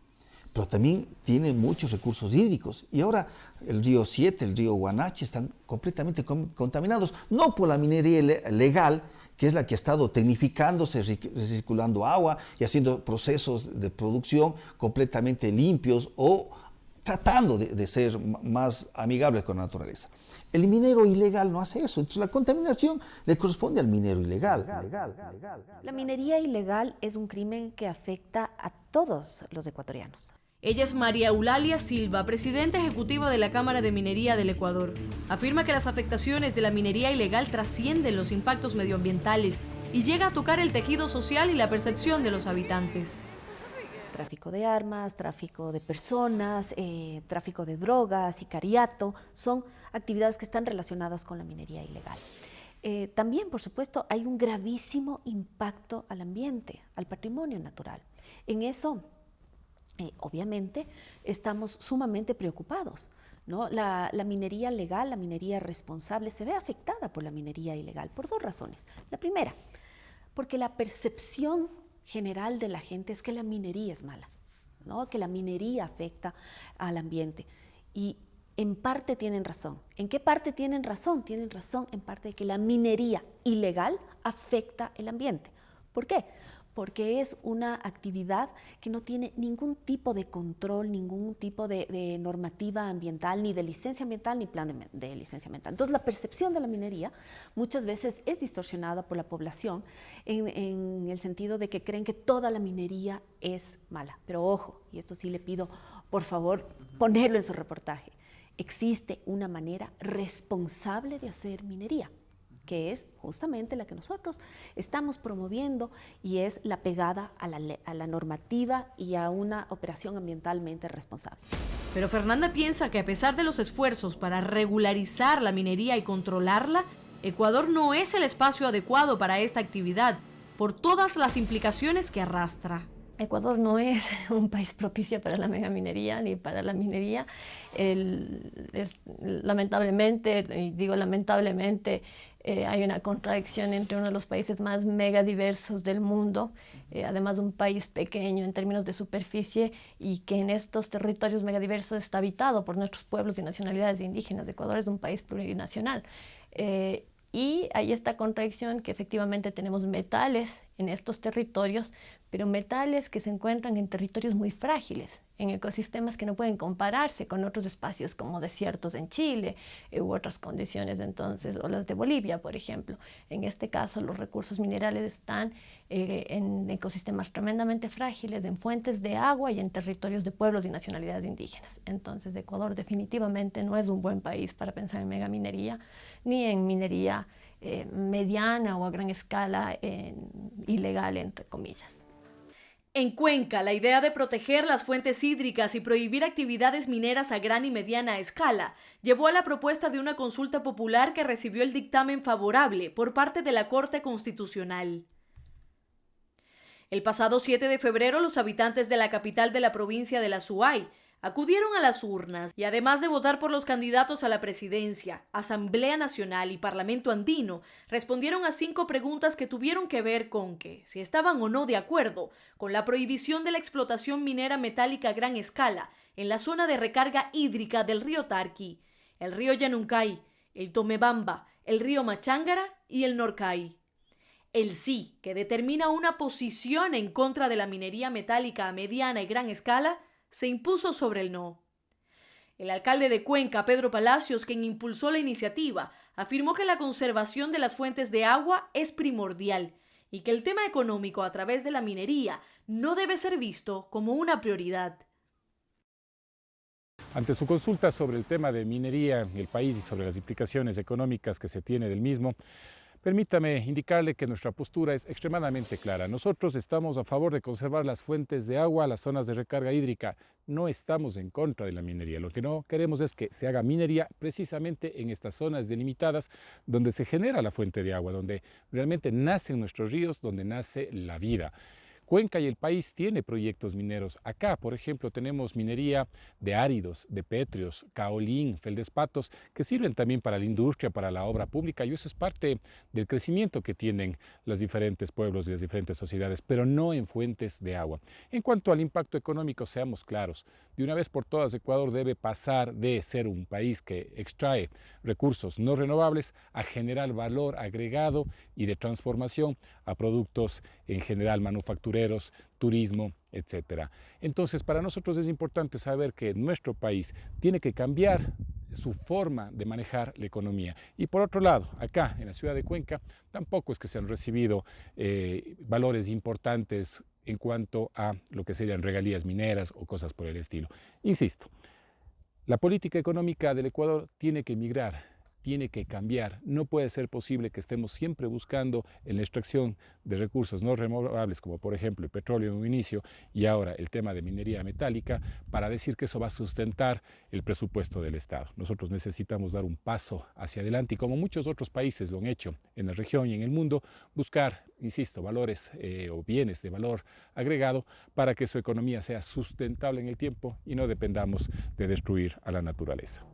Speaker 18: pero también tiene muchos recursos hídricos. Y ahora el río Siete, el río Guanache están completamente contaminados, no por la minería legal, que es la que ha estado tecnificándose, recirculando agua y haciendo procesos de producción completamente limpios o tratando de ser más amigables con la naturaleza. El minero ilegal no hace eso, entonces la contaminación le corresponde al minero ilegal.
Speaker 21: La minería ilegal es un crimen que afecta a todos los ecuatorianos.
Speaker 19: Ella es María Eulalia Silva, presidenta ejecutiva de la Cámara de Minería del Ecuador. Afirma que las afectaciones de la minería ilegal trascienden los impactos medioambientales y llega a tocar el tejido social y la percepción de los habitantes.
Speaker 21: Tráfico de armas, tráfico de personas, tráfico de drogas, sicariato, son actividades que están relacionadas con la minería ilegal. También, por supuesto, hay un gravísimo impacto al ambiente, al patrimonio natural. En eso, obviamente, estamos sumamente preocupados, ¿no? La minería legal, la minería responsable, se ve afectada por la minería ilegal por dos razones. La primera, porque la percepción general de la gente es que la minería es mala, ¿no? Que la minería afecta al ambiente. Y en parte tienen razón. ¿En qué parte tienen razón? Tienen razón en parte de que la minería ilegal afecta el ambiente. ¿Por qué? porque es una actividad que no tiene ningún tipo de control, ningún tipo de normativa ambiental, ni de licencia ambiental, ni plan de licencia ambiental. Entonces, la percepción de la minería muchas veces es distorsionada por la población en el sentido de que creen que toda la minería es mala. Pero ojo, y esto sí le pido, por favor, ponerlo en su reportaje, existe una manera responsable de hacer minería, que es justamente la que nosotros estamos promoviendo y es la pegada a la normativa y a una operación ambientalmente responsable.
Speaker 19: Pero Fernanda piensa que a pesar de los esfuerzos para regularizar la minería y controlarla, Ecuador no es el espacio adecuado para esta actividad, por todas las implicaciones que arrastra.
Speaker 5: Ecuador no es un país propicio para la megaminería ni para la minería. Lamentablemente, y digo lamentablemente, hay una contradicción entre uno de los países más megadiversos del mundo, además de un país pequeño en términos de superficie y que en estos territorios megadiversos está habitado por nuestros pueblos y nacionalidades indígenas. Ecuador es un país plurinacional. Y hay esta contradicción que efectivamente tenemos metales en estos territorios, pero metales que se encuentran en territorios muy frágiles, en ecosistemas que no pueden compararse con otros espacios como desiertos en Chile u otras condiciones, entonces, o las de Bolivia, por ejemplo. En este caso, los recursos minerales están en ecosistemas tremendamente frágiles, en fuentes de agua y en territorios de pueblos y nacionalidades indígenas. Entonces, Ecuador definitivamente no es un buen país para pensar en megaminería, ni en minería mediana o a gran escala ilegal, entre comillas.
Speaker 19: En Cuenca, la idea de proteger las fuentes hídricas y prohibir actividades mineras a gran y mediana escala llevó a la propuesta de una consulta popular que recibió el dictamen favorable por parte de la Corte Constitucional. El pasado 7 de febrero, los habitantes de la capital de la provincia de la Azuay acudieron a las urnas y además de votar por los candidatos a la presidencia, Asamblea Nacional y Parlamento Andino, respondieron a 5 preguntas que tuvieron que ver con que si estaban o no de acuerdo con la prohibición de la explotación minera metálica a gran escala en la zona de recarga hídrica del río Tarqui, el río Yanuncay, el Tomebamba, el río Machángara y el Norcay. El sí, que determina una posición en contra de la minería metálica a mediana y gran escala, se impuso sobre el no. El alcalde de Cuenca, Pedro Palacios, quien impulsó la iniciativa, afirmó que la conservación de las fuentes de agua es primordial y que el tema económico a través de la minería no debe ser visto como una prioridad.
Speaker 6: Ante su consulta sobre el tema de minería en el país y sobre las implicaciones económicas que se tiene del mismo, permítame indicarle que nuestra postura es extremadamente clara. Nosotros estamos a favor de conservar las fuentes de agua, las zonas de recarga hídrica. No estamos en contra de la minería. Lo que no queremos es que se haga minería precisamente en estas zonas delimitadas donde se genera la fuente de agua, donde realmente nacen nuestros ríos, donde nace la vida. Cuenca y el país tiene proyectos mineros. Acá, por ejemplo, tenemos minería de áridos, de pétreos, caolín, feldespatos, que sirven también para la industria, para la obra pública, y eso es parte del crecimiento que tienen los diferentes pueblos y las diferentes sociedades, pero no en fuentes de agua. En cuanto al impacto económico, seamos claros. De una vez por todas, Ecuador debe pasar de ser un país que extrae recursos no renovables a generar valor agregado y de transformación a productos en general manufactureros, turismo, etc. Entonces, para nosotros es importante saber que nuestro país tiene que cambiar su forma de manejar la economía. Y por otro lado, acá en la ciudad de Cuenca, tampoco es que se han recibido valores importantes en cuanto a lo que serían regalías mineras o cosas por el estilo. Insisto, la política económica del Ecuador tiene que migrar, tiene que cambiar. No puede ser posible que estemos siempre buscando en la extracción de recursos no renovables, como por ejemplo el petróleo en un inicio y ahora el tema de minería metálica, para decir que eso va a sustentar el presupuesto del Estado. Nosotros necesitamos dar un paso hacia adelante y como muchos otros países lo han hecho en la región y en el mundo, buscar, insisto, valores o bienes de valor agregado para que su economía sea sustentable en el tiempo y no dependamos de destruir a la naturaleza.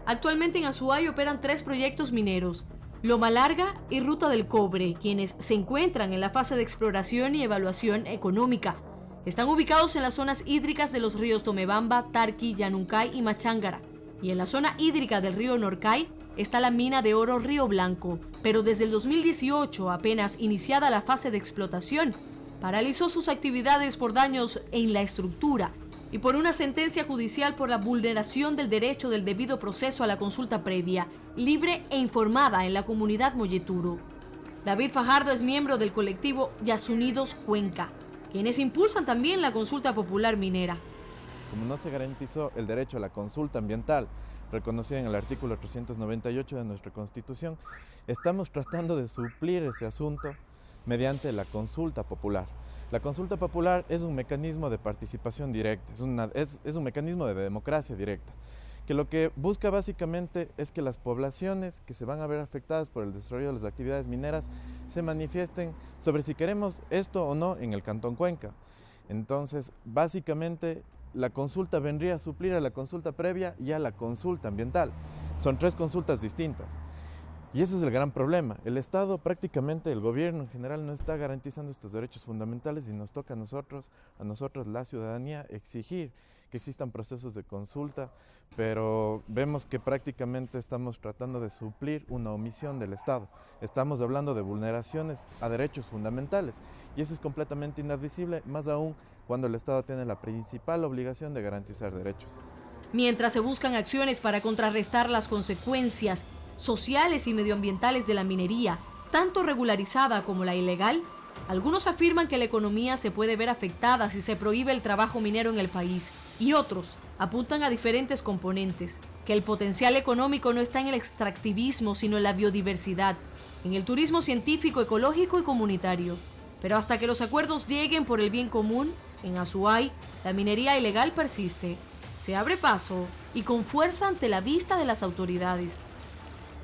Speaker 19: Actualmente en Azuay operan 3 proyectos mineros, Loma Larga y Ruta del Cobre, quienes se encuentran en la fase de exploración y evaluación económica. Están ubicados en las zonas hídricas de los ríos Tomebamba, Tarqui, Yanuncay y Machángara, y en la zona hídrica del río Norcay, está la mina de oro Río Blanco, pero desde el 2018, apenas iniciada la fase de explotación, paralizó sus actividades por daños en la estructura y por una sentencia judicial por la vulneración del derecho del debido proceso a la consulta previa, libre e informada en la comunidad Molleturo. David Fajardo es miembro del colectivo Yasunidos Cuenca, quienes impulsan también la consulta popular minera.
Speaker 1: Como no se garantizó el derecho a la consulta ambiental, reconocida en el artículo 398 de nuestra Constitución, estamos tratando de suplir ese asunto mediante la consulta popular. La consulta popular es un mecanismo de participación directa, es un mecanismo de democracia directa, que lo que busca básicamente es que las poblaciones que se van a ver afectadas por el desarrollo de las actividades mineras se manifiesten sobre si queremos esto o no en el Cantón Cuenca. Entonces, básicamente, la consulta vendría a suplir a la consulta previa y a la consulta ambiental. Son tres consultas distintas. Y ese es el gran problema. El Estado, prácticamente el gobierno en general, no está garantizando estos derechos fundamentales y nos toca a nosotros la ciudadanía, exigir que existan procesos de consulta, pero vemos que prácticamente estamos tratando de suplir una omisión del Estado. Estamos hablando de vulneraciones a derechos fundamentales y eso es completamente inadmisible, más aún cuando el Estado tiene la principal obligación de garantizar derechos.
Speaker 19: Mientras se buscan acciones para contrarrestar las consecuencias sociales y medioambientales de la minería, tanto regularizada como la ilegal, algunos afirman que la economía se puede ver afectada si se prohíbe el trabajo minero en el país, y otros apuntan a diferentes componentes, que el potencial económico no está en el extractivismo, sino en la biodiversidad, en el turismo científico, ecológico y comunitario. Pero hasta que los acuerdos lleguen por el bien común, en Azuay, la minería ilegal persiste, se abre paso y con fuerza ante la vista de las autoridades.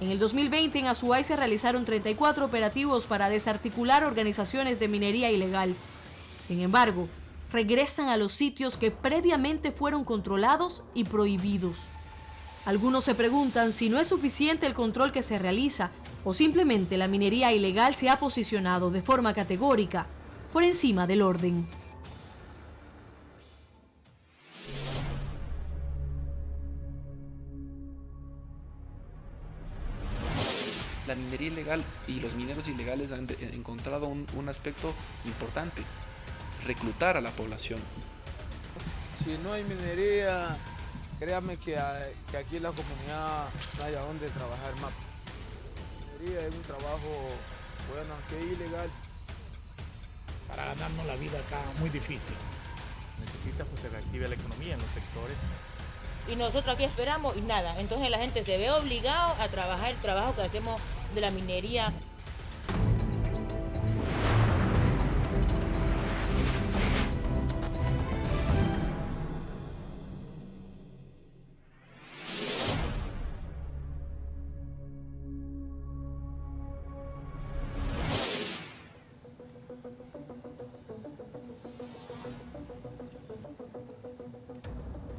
Speaker 19: En el 2020 en Azuay se realizaron 34 operativos para desarticular organizaciones de minería ilegal. Sin embargo, regresan a los sitios que previamente fueron controlados y prohibidos. Algunos se preguntan si no es suficiente el control que se realiza o simplemente la minería ilegal se ha posicionado de forma categórica por encima del orden.
Speaker 12: La minería ilegal y los mineros ilegales han encontrado un aspecto importante: reclutar a la población.
Speaker 22: Si no hay minería, créame que aquí en la comunidad no haya donde trabajar más. La minería es un trabajo bueno, aunque es ilegal.
Speaker 23: Para ganarnos la vida acá muy difícil.
Speaker 24: Necesita pues se reactive la economía en los sectores.
Speaker 25: Y nosotros aquí esperamos y nada, entonces la gente se ve obligada a trabajar el trabajo que hacemos de la minería.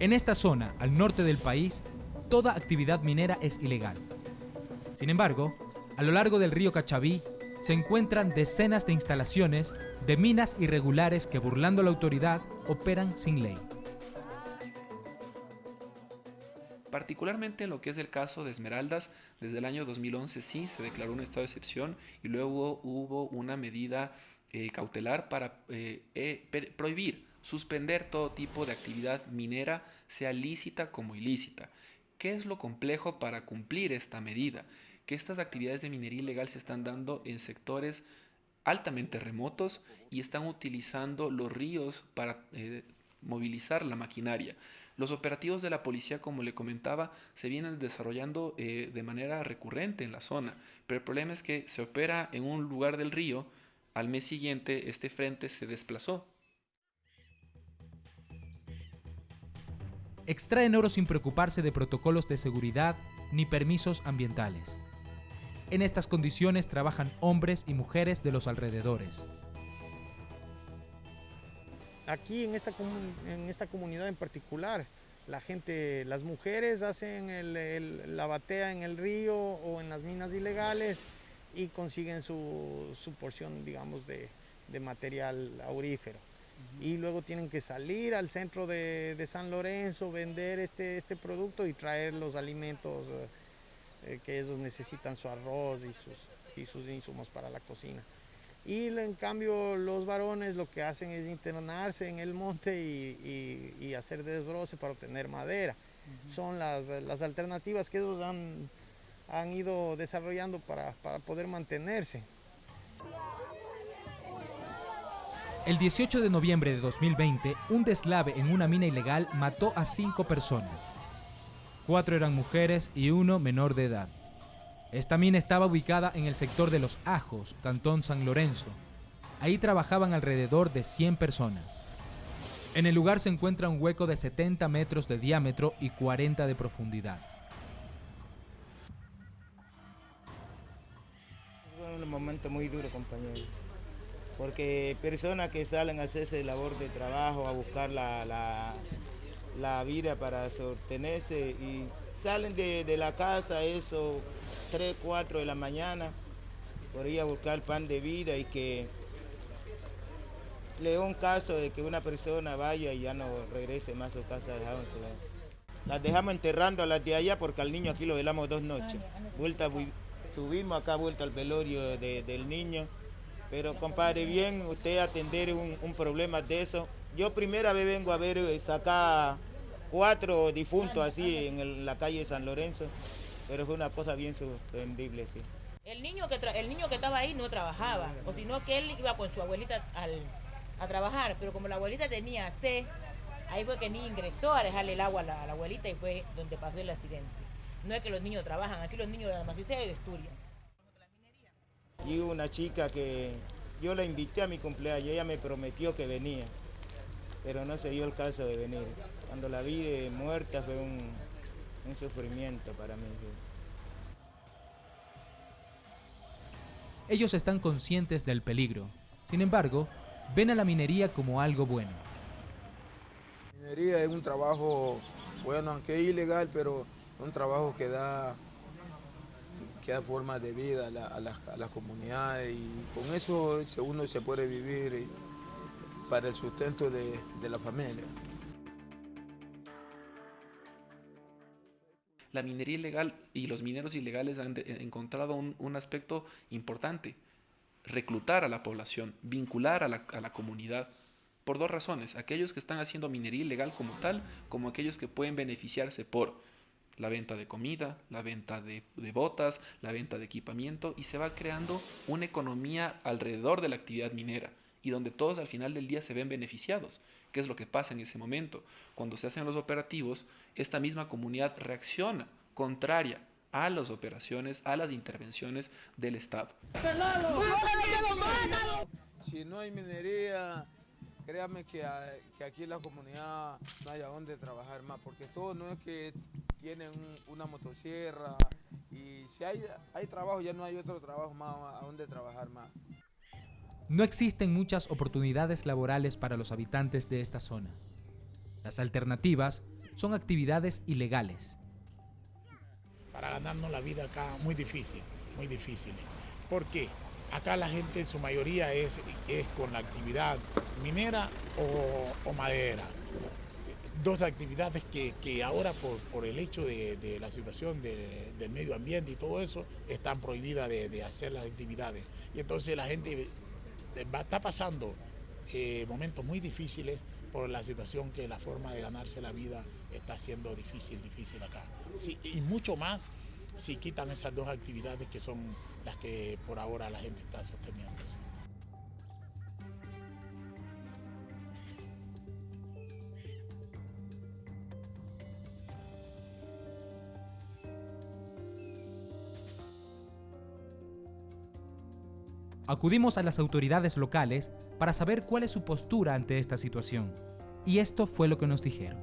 Speaker 26: En esta zona, al norte del país, toda actividad minera es ilegal. Sin embargo, a lo largo del río Cachaví se encuentran decenas de instalaciones de minas irregulares que, burlando la autoridad, operan sin ley.
Speaker 12: Particularmente en lo que es el caso de Esmeraldas, desde el año 2011 sí se declaró un estado de excepción y luego hubo una medida cautelar para prohibir, suspender todo tipo de actividad minera, sea lícita como ilícita. ¿Qué es lo complejo para cumplir esta medida? Que estas actividades de minería ilegal se están dando en sectores altamente remotos y están utilizando los ríos para movilizar la maquinaria. Los operativos de la policía, como le comentaba, se vienen desarrollando de manera recurrente en la zona, pero el problema es que se opera en un lugar del río, al mes siguiente este frente se desplazó.
Speaker 26: Extraen oro sin preocuparse de protocolos de seguridad ni permisos ambientales. En estas condiciones trabajan hombres y mujeres de los alrededores.
Speaker 20: Aquí en esta comunidad en particular, la gente, las mujeres hacen la batea en el río o en las minas ilegales y consiguen su porción, digamos, de material aurífero. Y luego tienen que salir al centro de San Lorenzo, vender este producto y traer los alimentos que ellos necesitan su arroz y sus insumos para la cocina. Y en cambio los varones lo que hacen es internarse en el monte y hacer desbroce para obtener madera. Son las alternativas que ellos han ido desarrollando para poder mantenerse.
Speaker 26: El 18 de noviembre de 2020, un deslave en una mina ilegal mató a 5 personas. 4 eran mujeres y 1 menor de edad. Esta mina estaba ubicada en el sector de Los Ajos, Cantón San Lorenzo. Ahí trabajaban alrededor de 100 personas. En el lugar se encuentra un hueco de 70 metros de diámetro y 40 de profundidad.
Speaker 2: Fue un momento muy duro, compañeros, porque personas que salen a hacerse labor de trabajo, a buscar la vida para sostenerse y salen de la casa, eso, 3, 4 de la mañana, por ir a buscar pan de vida y que le da un caso de que una persona vaya y ya no regrese más a su casa. Las dejamos enterrando a las de allá porque al niño aquí lo velamos 2 noches. Subimos acá vuelta al velorio del niño. Pero compadre, bien, usted atender un problema de eso. Yo primera vez vengo a ver sacar 4 difuntos así en la calle de San Lorenzo, pero fue una cosa bien sorprendible, sí.
Speaker 25: El niño que estaba ahí no trabajaba, o sino que él iba con su abuelita a trabajar, pero como la abuelita tenía sed, ahí fue que ni ingresó a dejarle el agua a la abuelita y fue donde pasó el accidente. No es que los niños trabajan, aquí los niños de Almacicea estudian.
Speaker 2: Y una chica que yo la invité a mi cumpleaños, ella me prometió que venía, pero no se dio el caso de venir. Cuando la vi muerta fue un sufrimiento para mí.
Speaker 26: Ellos están conscientes del peligro. Sin embargo, ven a la minería como algo bueno.
Speaker 22: La minería es un trabajo bueno, aunque es ilegal, pero es un trabajo que da forma de vida a las comunidades y con eso uno se puede vivir para el sustento de la familia.
Speaker 12: La minería ilegal y los mineros ilegales han encontrado un aspecto importante: reclutar a la población, vincular a la comunidad, por 2 razones: aquellos que están haciendo minería ilegal como tal, como aquellos que pueden beneficiarse por la venta de comida, la venta de botas, la venta de equipamiento, y se va creando una economía alrededor de la actividad minera y donde todos al final del día se ven beneficiados. ¿Qué es lo que pasa en ese momento? Cuando se hacen los operativos, esta misma comunidad reacciona contraria a las operaciones, a las intervenciones del Estado.
Speaker 22: Si no hay minería, créame que aquí en la comunidad no hay a dónde trabajar más, porque todo no es que tienen una motosierra, y si hay trabajo, ya no hay otro trabajo más a dónde trabajar más.
Speaker 26: No existen muchas oportunidades laborales para los habitantes de esta zona. Las alternativas son actividades ilegales.
Speaker 23: Para ganarnos la vida acá muy difícil, muy difícil. ¿Por qué? Acá la gente en su mayoría es con la actividad minera o madera. 2 actividades que ahora por el hecho de la situación del medio ambiente y todo eso, están prohibidas de hacer las actividades. Y entonces la gente está pasando momentos muy difíciles por la situación que la forma de ganarse la vida está siendo difícil acá. Sí, y mucho más si quitan esas 2 actividades que son las que por ahora la gente está sosteniendo. Sí.
Speaker 26: Acudimos a las autoridades locales para saber cuál es su postura ante esta situación. Y esto fue lo que nos dijeron.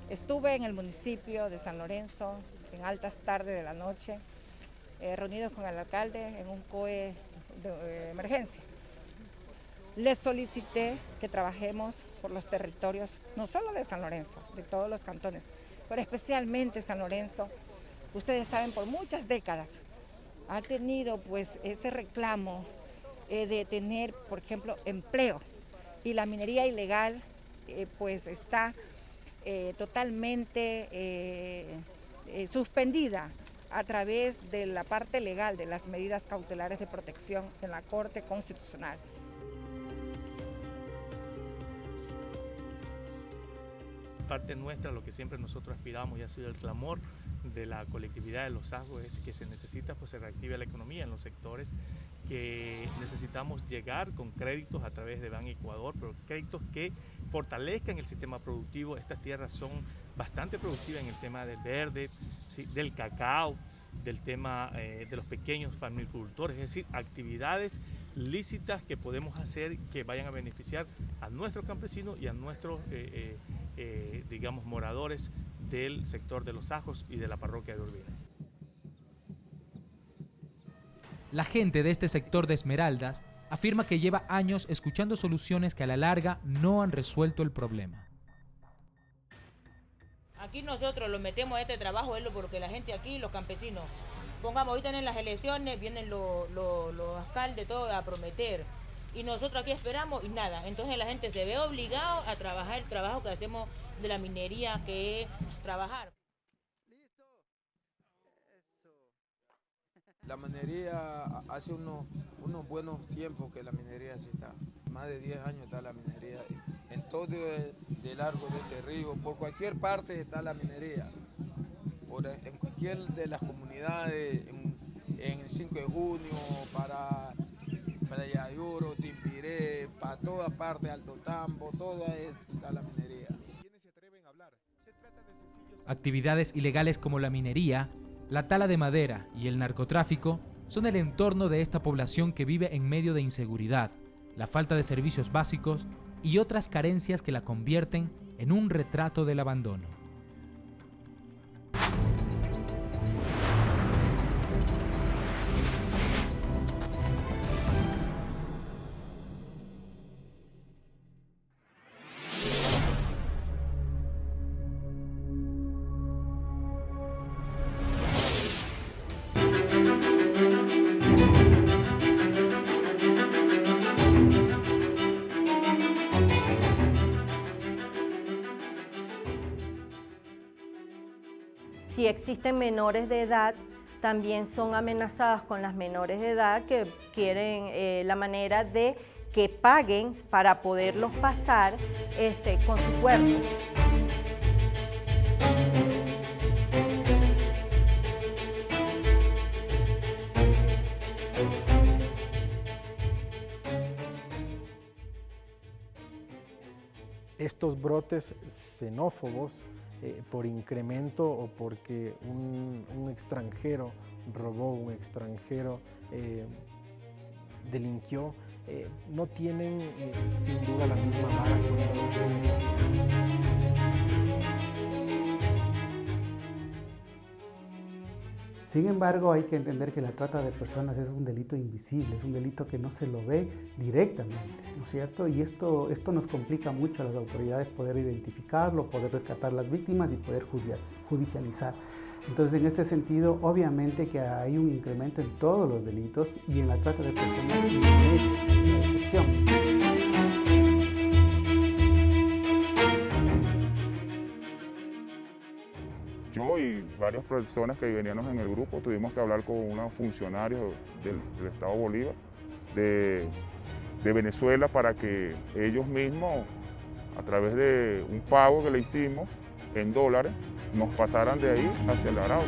Speaker 3: Estuve en el municipio de San Lorenzo en altas tardes de la noche, reunidos con el alcalde en un COE de emergencia. Les solicité que trabajemos por los territorios, no solo de San Lorenzo, de todos los cantones, pero especialmente San Lorenzo. Ustedes saben, por muchas décadas ha tenido pues ese reclamo de tener, por ejemplo, empleo, y la minería ilegal pues está totalmente suspendida a través de la parte legal de las medidas cautelares de protección en la Corte Constitucional.
Speaker 24: Parte nuestra, lo que siempre nosotros aspiramos y ha sido el clamor de la colectividad de Los Sajos, es que se necesita, pues se reactive la economía en los sectores, que necesitamos llegar con créditos a través de Ban Ecuador, pero créditos que fortalezcan el sistema productivo. Estas tierras son bastante productivas en el tema del verde, ¿sí?, del cacao, del tema de los pequeños palmicultores, es decir, actividades lícitas que podemos hacer que vayan a beneficiar a nuestros campesinos y a nuestros digamos, moradores del sector de Los Sajos y de la parroquia de Urbina.
Speaker 26: La gente de este sector de Esmeraldas afirma que lleva años escuchando soluciones que a la larga no han resuelto el problema.
Speaker 25: Aquí nosotros lo metemos a este trabajo, es porque la gente aquí, los campesinos, pongamos, ahorita en las elecciones vienen los alcaldes todos a prometer. Y nosotros aquí esperamos y nada. Entonces la gente se ve obligado a trabajar el trabajo que hacemos de la minería, que es trabajar.
Speaker 22: La minería hace unos buenos tiempos que la minería sí está. Más de 10 años está la minería. En todo el largo de este río, por cualquier parte está la minería. En cualquier de las comunidades, en 5 de junio, para Yayuro, Timbiré, para todas partes, Alto Tambo, toda está la minería.
Speaker 26: Actividades ilegales como la minería, la tala de madera y el narcotráfico son el entorno de esta población que vive en medio de inseguridad, la falta de servicios básicos y otras carencias que la convierten en un retrato del abandono.
Speaker 7: Si existen menores de edad, también son amenazadas con las menores de edad que quieren la manera de que paguen para poderlos pasar con su cuerpo.
Speaker 8: Estos brotes xenófobos por incremento o porque un extranjero robó, un extranjero delinquió, no tienen sin duda la misma vara
Speaker 9: Sin embargo, hay que entender que la trata de personas es un delito invisible, es un delito que no se lo ve directamente, ¿no es cierto? Y esto nos complica mucho a las autoridades poder identificarlo, poder rescatar las víctimas y poder judicializar. Entonces, en este sentido, obviamente que hay un incremento en todos los delitos y en la trata de personas no es una excepción.
Speaker 10: Yo y varias personas que veníamos en el grupo tuvimos que hablar con unos funcionarios del Estado Bolívar de Venezuela para que ellos mismos, a través de un pago que le hicimos en dólares, nos pasaran de ahí hacia el Arauca.